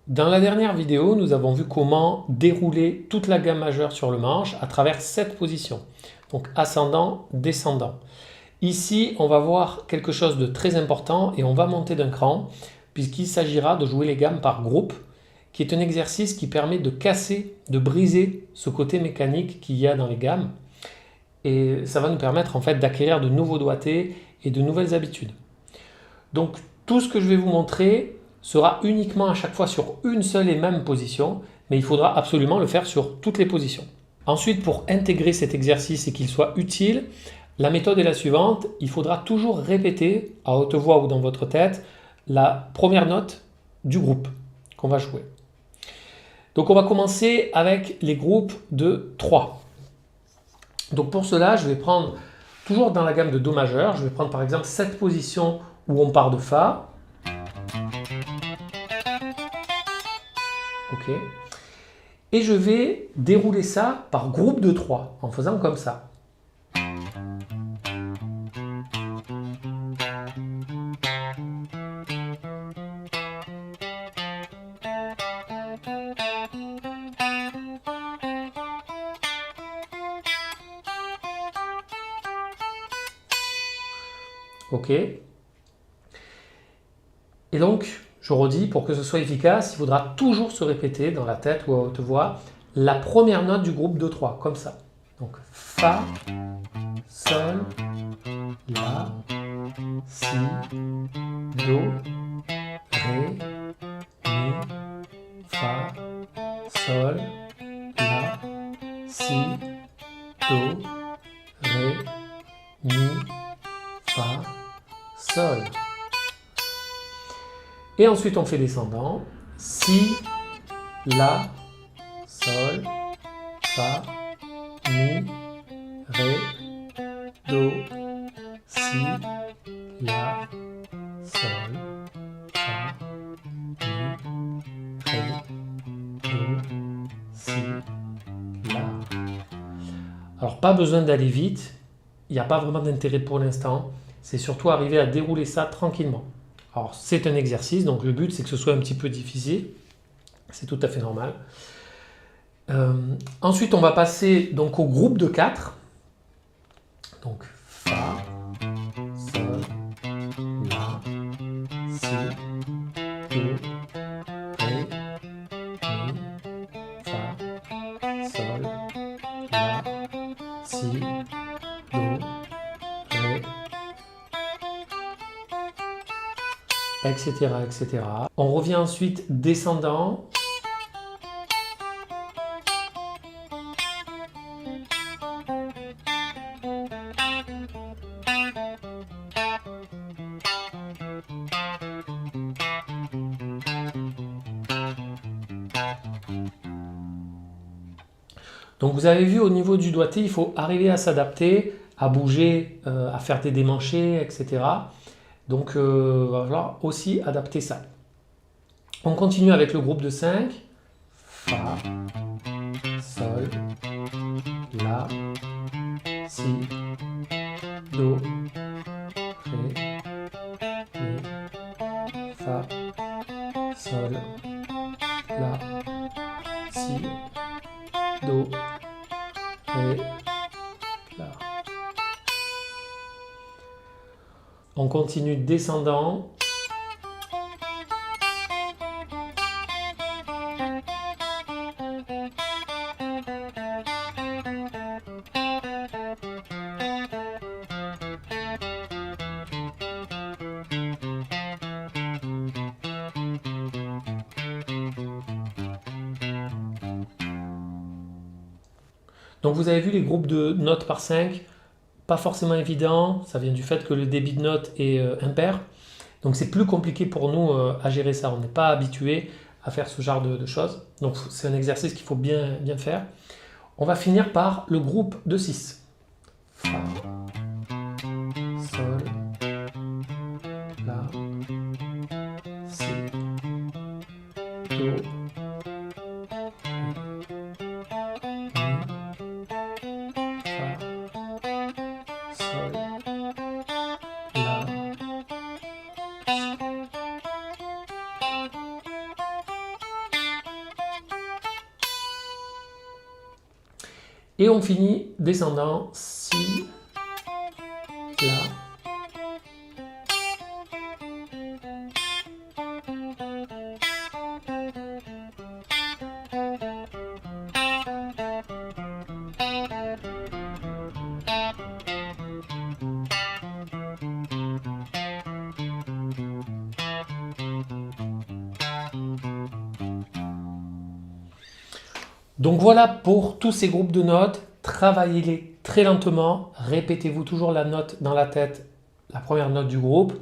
Dans la dernière vidéo, nous avons vu comment dérouler toute la gamme majeure sur le manche à travers 7 positions. Donc ascendant, descendant. Ici, on va voir quelque chose de très important et on va monter d'un cran puisqu'il s'agira de jouer les gammes par groupe, qui est un exercice qui permet de casser, de briser ce côté mécanique qu'il y a dans les gammes. Et ça va nous permettre en fait d'acquérir de nouveaux doigtés et de nouvelles habitudes. Donc tout ce que je vais vous montrer sera uniquement à chaque fois sur une seule et même position, mais il faudra absolument le faire sur toutes les positions. Ensuite, pour intégrer cet exercice et qu'il soit utile, la méthode est la suivante. Il faudra toujours répéter à haute voix ou dans votre tête la première note du groupe qu'on va jouer. Donc on va commencer avec les groupes de 3. Donc pour cela, je vais prendre toujours dans la gamme de Do majeur, je vais prendre par exemple cette position où on part de Fa. Ok. Et je vais dérouler ça par groupe de 3 en faisant comme ça. Ok. Et donc, je redis, pour que ce soit efficace, il faudra toujours se répéter dans la tête ou à haute voix la première note du groupe de 3, comme ça. Donc Fa, Sol, La, Si, Do, Ré, Mi, Fa, Sol, La, Si, Do, Ré, Mi, Fa, Sol. Et ensuite on fait descendant. Si, La, Sol, Fa, Mi, Ré, Do, Si, La, Sol, Fa, Mi, Ré, Do, Si, La. Alors pas besoin d'aller vite, il n'y a pas vraiment d'intérêt pour l'instant, c'est surtout arriver à dérouler ça tranquillement. Alors c'est un exercice, donc le but c'est que ce soit un petit peu difficile, c'est tout à fait normal. Ensuite on va passer donc au groupe de 4. Donc Fa, Sol, La, Si, Do, Ré, Mi, Fa, Sol, La, Si, Do, Ré, etc., etc. On revient ensuite descendant. Donc vous avez vu au niveau du doigté, il faut arriver à s'adapter, à bouger, à faire des démanchés, etc. Donc il va falloir aussi adapter ça. On continue avec le groupe de 5. Fa, Sol, La, Si, Do, Ré, Mi, Fa, Sol, La, Si, Do, Ré, La. On continue descendant. Donc vous avez vu les groupes de notes par 5, pas forcément évident, ça vient du fait que le débit de notes est impair. Donc c'est plus compliqué pour nous à gérer ça, on n'est pas habitué à faire ce genre de choses. Donc c'est un exercice qu'il faut bien faire. On va finir par le groupe de 6. Fa, Sol, La, Si, Do, Et on finit descendant, si, la. Donc voilà pour tous ces groupes de notes, travaillez-les très lentement, répétez-vous toujours la note dans la tête, la première note du groupe,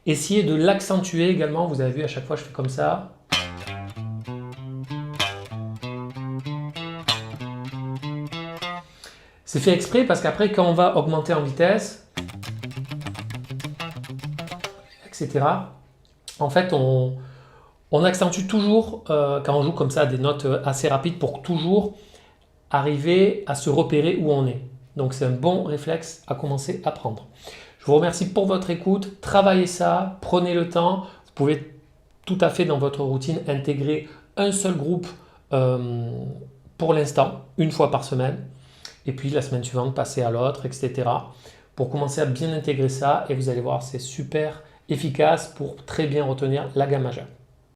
essayez de l'accentuer également, vous avez vu à chaque fois je fais comme ça. C'est fait exprès parce qu'après quand on va augmenter en vitesse, etc., en fait on accentue toujours quand on joue comme ça des notes assez rapides pour toujours arriver à se repérer où on est. Donc c'est un bon réflexe à commencer à prendre. Je vous remercie pour votre écoute. Travaillez ça, prenez le temps. Vous pouvez tout à fait dans votre routine intégrer un seul groupe pour l'instant, une fois par semaine. Et puis la semaine suivante, passer à l'autre, etc. Pour commencer à bien intégrer ça. Et vous allez voir, c'est super efficace pour très bien retenir la gamme majeure.